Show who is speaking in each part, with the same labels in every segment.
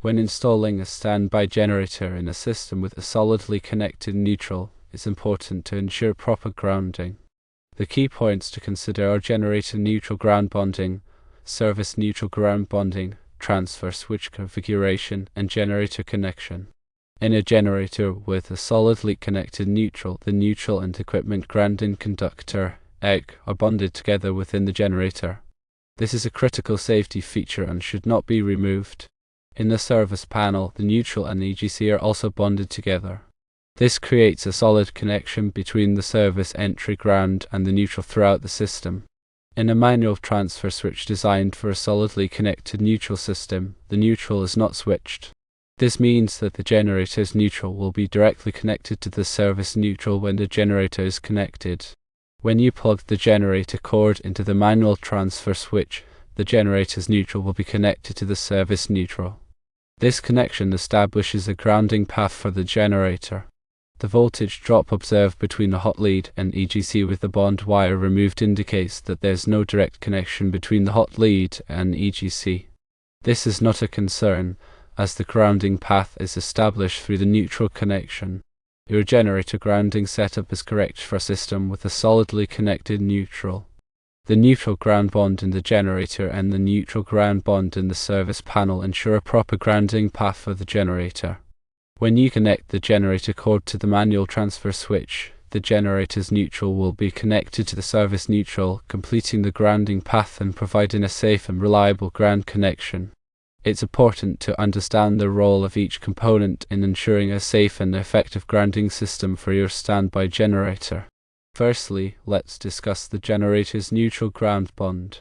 Speaker 1: When installing a standby generator in a system with a solidly connected neutral, it's important to ensure proper grounding. The key points to consider are generator neutral ground bonding, service neutral ground bonding, transfer switch configuration, and generator connection. In a generator with a solidly connected neutral, the neutral and equipment grounding conductor (EG) are bonded together within the generator. This is a critical safety feature and should not be removed. In the service panel, the neutral and EGC are also bonded together. This creates a solid connection between the service entry ground and the neutral throughout the system. In a manual transfer switch designed for a solidly connected neutral system, the neutral is not switched. This means that the generator's neutral will be directly connected to the service neutral when the generator is connected. When you plug the generator cord into the manual transfer switch, the generator's neutral will be connected to the service neutral. This connection establishes a grounding path for the generator. The voltage drop observed between the hot lead and EGC with the bond wire removed indicates that there is no direct connection between the hot lead and EGC. This is not a concern, as the grounding path is established through the neutral connection. Your generator grounding setup is correct for a system with a solidly connected neutral. The neutral ground bond in the generator and the neutral ground bond in the service panel ensure a proper grounding path for the generator. When you connect the generator cord to the manual transfer switch, the generator's neutral will be connected to the service neutral, completing the grounding path and providing a safe and reliable ground connection. It's important to understand the role of each component in ensuring a safe and effective grounding system for your standby generator. Firstly, let's discuss the generator's neutral ground bond.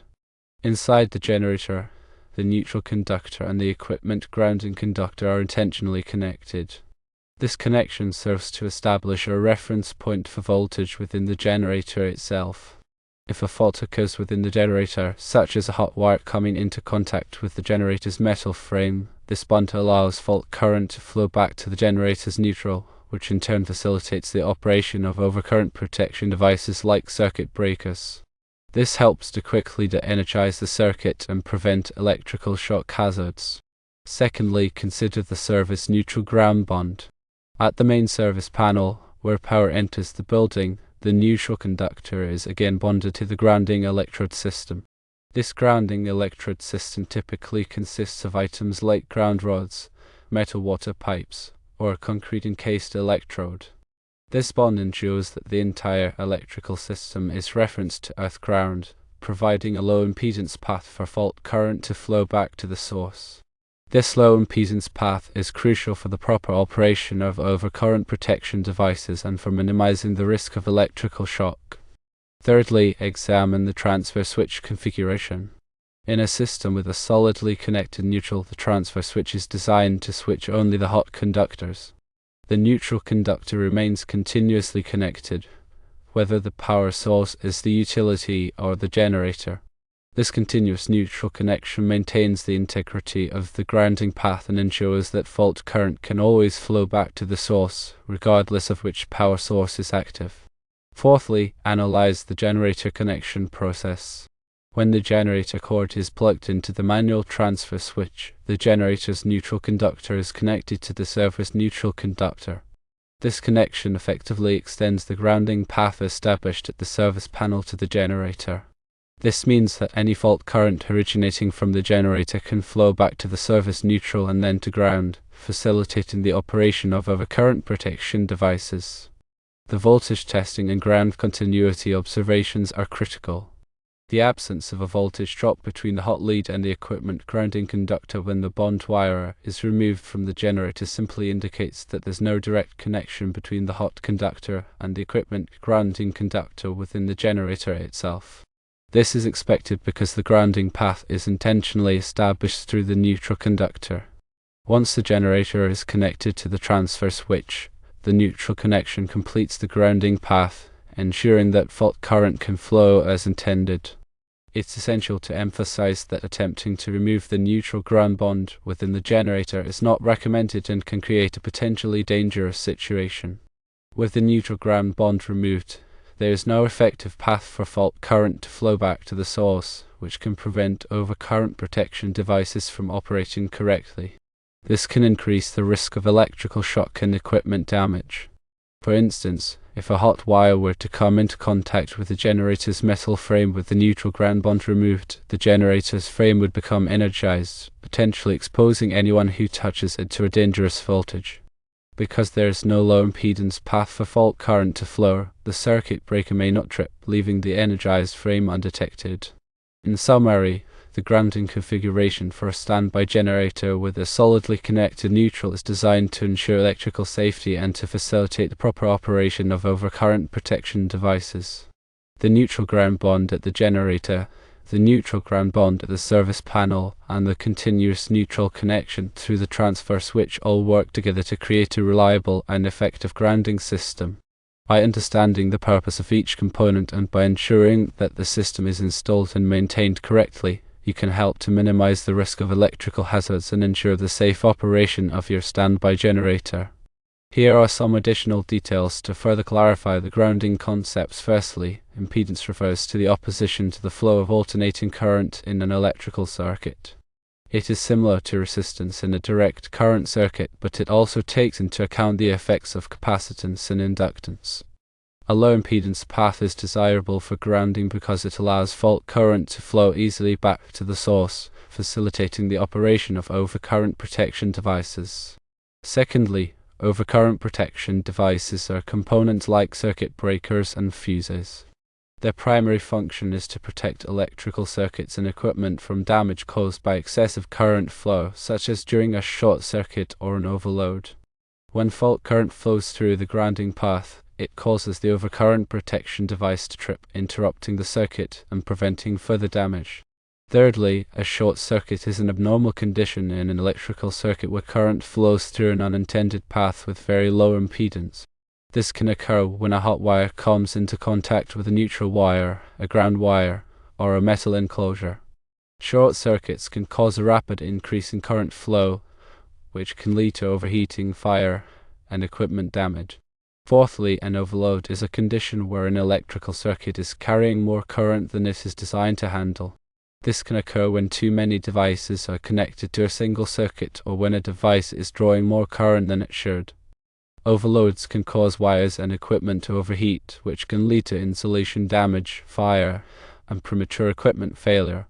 Speaker 1: Inside the generator, the neutral conductor and the equipment grounding conductor are intentionally connected. This connection serves to establish a reference point for voltage within the generator itself. If a fault occurs within the generator, such as a hot wire coming into contact with the generator's metal frame, this bond allows fault current to flow back to the generator's neutral, which in turn facilitates the operation of overcurrent protection devices like circuit breakers. This helps to quickly de-energize the circuit and prevent electrical shock hazards. Secondly, consider the service neutral ground bond. At the main service panel, where power enters the building, the neutral conductor is again bonded to the grounding electrode system. This grounding electrode system typically consists of items like ground rods, metal water pipes, or a concrete encased electrode. This bond ensures that the entire electrical system is referenced to earth ground, providing a low impedance path for fault current to flow back to the source. This low impedance path is crucial for the proper operation of overcurrent protection devices and for minimizing the risk of electrical shock. Thirdly, examine the transfer switch configuration. In a system with a solidly connected neutral, the transfer switch is designed to switch only the hot conductors. The neutral conductor remains continuously connected, whether the power source is the utility or the generator. This continuous neutral connection maintains the integrity of the grounding path and ensures that fault current can always flow back to the source, regardless of which power source is active. Fourthly, analyze the generator connection process. When the generator cord is plugged into the manual transfer switch, the generator's neutral conductor is connected to the service neutral conductor. This connection effectively extends the grounding path established at the service panel to the generator. This means that any fault current originating from the generator can flow back to the service neutral and then to ground, facilitating the operation of overcurrent protection devices. The voltage testing and ground continuity observations are critical. The absence of a voltage drop between the hot lead and the equipment grounding conductor when the bond wire is removed from the generator simply indicates that there's no direct connection between the hot conductor and the equipment grounding conductor within the generator itself. This is expected because the grounding path is intentionally established through the neutral conductor. Once the generator is connected to the transfer switch, the neutral connection completes the grounding path, ensuring that fault current can flow as intended. It's essential to emphasize that attempting to remove the neutral ground bond within the generator is not recommended and can create a potentially dangerous situation. With the neutral ground bond removed, there is no effective path for fault current to flow back to the source, which can prevent overcurrent protection devices from operating correctly. This can increase the risk of electrical shock and equipment damage. For instance, if a hot wire were to come into contact with the generator's metal frame with the neutral ground bond removed, the generator's frame would become energized, potentially exposing anyone who touches it to a dangerous voltage. Because there is no low impedance path for fault current to flow, the circuit breaker may not trip, leaving the energized frame undetected. In summary, the grounding configuration for a standby generator with a solidly connected neutral is designed to ensure electrical safety and to facilitate the proper operation of overcurrent protection devices. The neutral ground bond at the generator, the neutral ground bond at the service panel, and the continuous neutral connection through the transfer switch all work together to create a reliable and effective grounding system. By understanding the purpose of each component and by ensuring that the system is installed and maintained correctly, you can help to minimize the risk of electrical hazards and ensure the safe operation of your standby generator. Here are some additional details to further clarify the grounding concepts. Firstly, impedance refers to the opposition to the flow of alternating current in an electrical circuit. It is similar to resistance in a direct current circuit, but it also takes into account the effects of capacitance and inductance. A low impedance path is desirable for grounding because it allows fault current to flow easily back to the source, facilitating the operation of overcurrent protection devices. Secondly, overcurrent protection devices are components like circuit breakers and fuses. Their primary function is to protect electrical circuits and equipment from damage caused by excessive current flow, such as during a short circuit or an overload. When fault current flows through the grounding path, it causes the overcurrent protection device to trip, interrupting the circuit and preventing further damage. Thirdly, a short circuit is an abnormal condition in an electrical circuit where current flows through an unintended path with very low impedance. This can occur when a hot wire comes into contact with a neutral wire, a ground wire, or a metal enclosure. Short circuits can cause a rapid increase in current flow, which can lead to overheating, fire, and equipment damage. Fourthly, an overload is a condition where an electrical circuit is carrying more current than it is designed to handle. This can occur when too many devices are connected to a single circuit or when a device is drawing more current than it should. Overloads can cause wires and equipment to overheat, which can lead to insulation damage, fire, and premature equipment failure.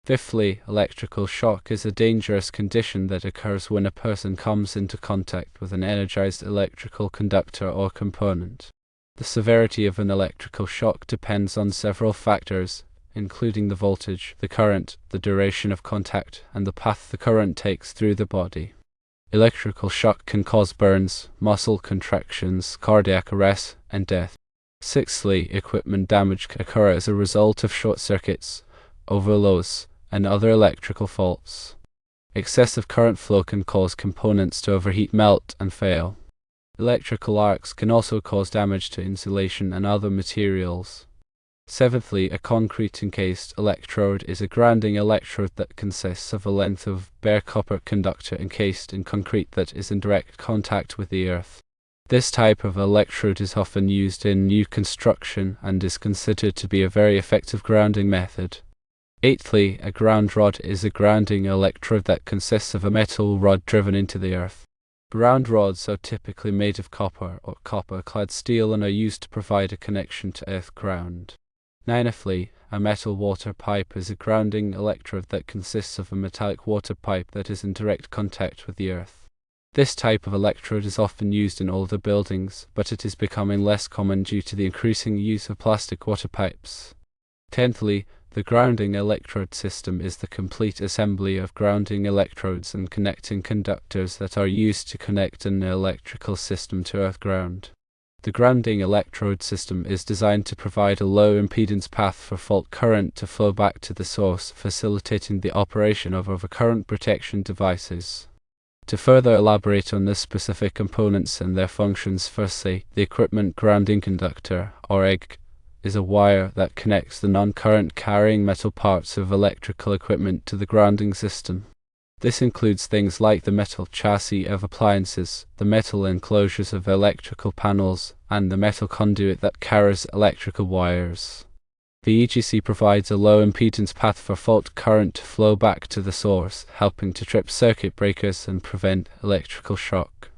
Speaker 1: Fifthly, electrical shock is a dangerous condition that occurs when a person comes into contact with an energized electrical conductor or component. The severity of an electrical shock depends on several factors, including the voltage, the current, the duration of contact, and the path the current takes through the body. Electrical shock can cause burns, muscle contractions, cardiac arrest, and death. Sixthly, equipment damage can occur as a result of short circuits, overloads, and other electrical faults. Excessive current flow can cause components to overheat, melt, and fail. Electrical arcs can also cause damage to insulation and other materials. Seventhly, a concrete encased electrode is a grounding electrode that consists of a length of bare copper conductor encased in concrete that is in direct contact with the earth. This type of electrode is often used in new construction and is considered to be a very effective grounding method. Eighthly, a ground rod is a grounding electrode that consists of a metal rod driven into the earth. Ground rods are typically made of copper or copper-clad steel and are used to provide a connection to earth ground. Ninthly, a metal water pipe is a grounding electrode that consists of a metallic water pipe that is in direct contact with the earth. This type of electrode is often used in older buildings, but it is becoming less common due to the increasing use of plastic water pipes. Tenthly, the grounding electrode system is the complete assembly of grounding electrodes and connecting conductors that are used to connect an electrical system to earth ground. The grounding electrode system is designed to provide a low impedance path for fault current to flow back to the source, facilitating the operation of overcurrent protection devices. To further elaborate on the specific components and their functions, firstly, the equipment grounding conductor, or EG, is a wire that connects the non-current carrying metal parts of electrical equipment to the grounding system. This includes things like the metal chassis of appliances, the metal enclosures of electrical panels, and the metal conduit that carries electrical wires. The EGC provides a low impedance path for fault current to flow back to the source, helping to trip circuit breakers and prevent electrical shock.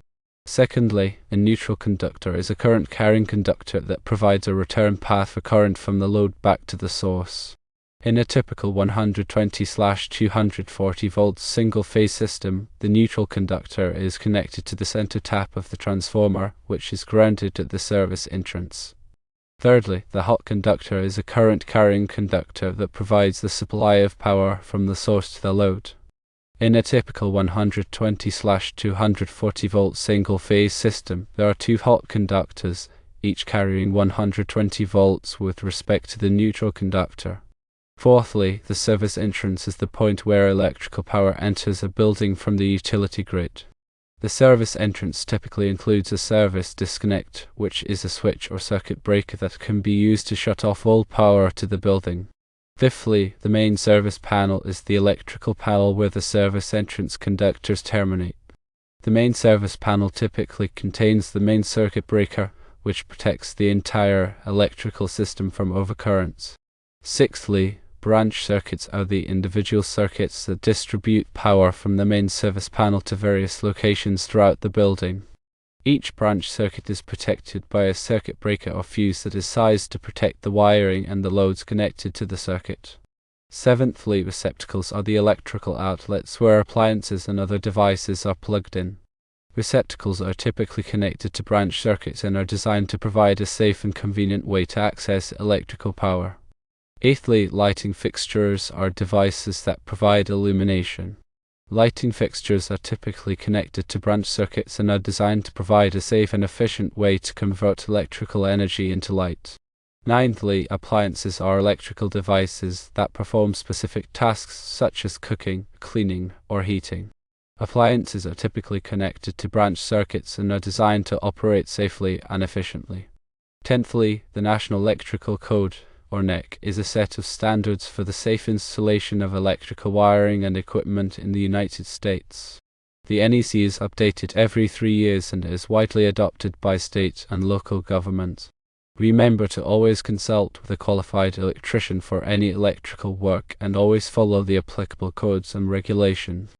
Speaker 1: Secondly, a neutral conductor is a current carrying conductor that provides a return path for current from the load back to the source. In a typical 120/240 volts single-phase system, the neutral conductor is connected to the center tap of the transformer, which is grounded at the service entrance. Thirdly, the hot conductor is a current-carrying conductor that provides the supply of power from the source to the load. In a typical 120/240 volt single-phase system, there are two hot conductors, each carrying 120 volts with respect to the neutral conductor. Fourthly, the service entrance is the point where electrical power enters a building from the utility grid. The service entrance typically includes a service disconnect, which is a switch or circuit breaker that can be used to shut off all power to the building. Fifthly, the main service panel is the electrical panel where the service entrance conductors terminate. The main service panel typically contains the main circuit breaker, which protects the entire electrical system from overcurrents. Sixthly, branch circuits are the individual circuits that distribute power from the main service panel to various locations throughout the building. Each branch circuit is protected by a circuit breaker or fuse that is sized to protect the wiring and the loads connected to the circuit. Seventhly, receptacles are the electrical outlets where appliances and other devices are plugged in. Receptacles are typically connected to branch circuits and are designed to provide a safe and convenient way to access electrical power. Eighthly, lighting fixtures are devices that provide illumination. Lighting fixtures are typically connected to branch circuits and are designed to provide a safe and efficient way to convert electrical energy into light. Ninthly, appliances are electrical devices that perform specific tasks such as cooking, cleaning, or heating. Appliances are typically connected to branch circuits and are designed to operate safely and efficiently. Tenthly, the National Electrical Code, or NEC, is a set of standards for the safe installation of electrical wiring and equipment in the United States. The NEC is updated every 3 years and is widely adopted by state and local governments. Remember to always consult with a qualified electrician for any electrical work and always follow the applicable codes and regulations.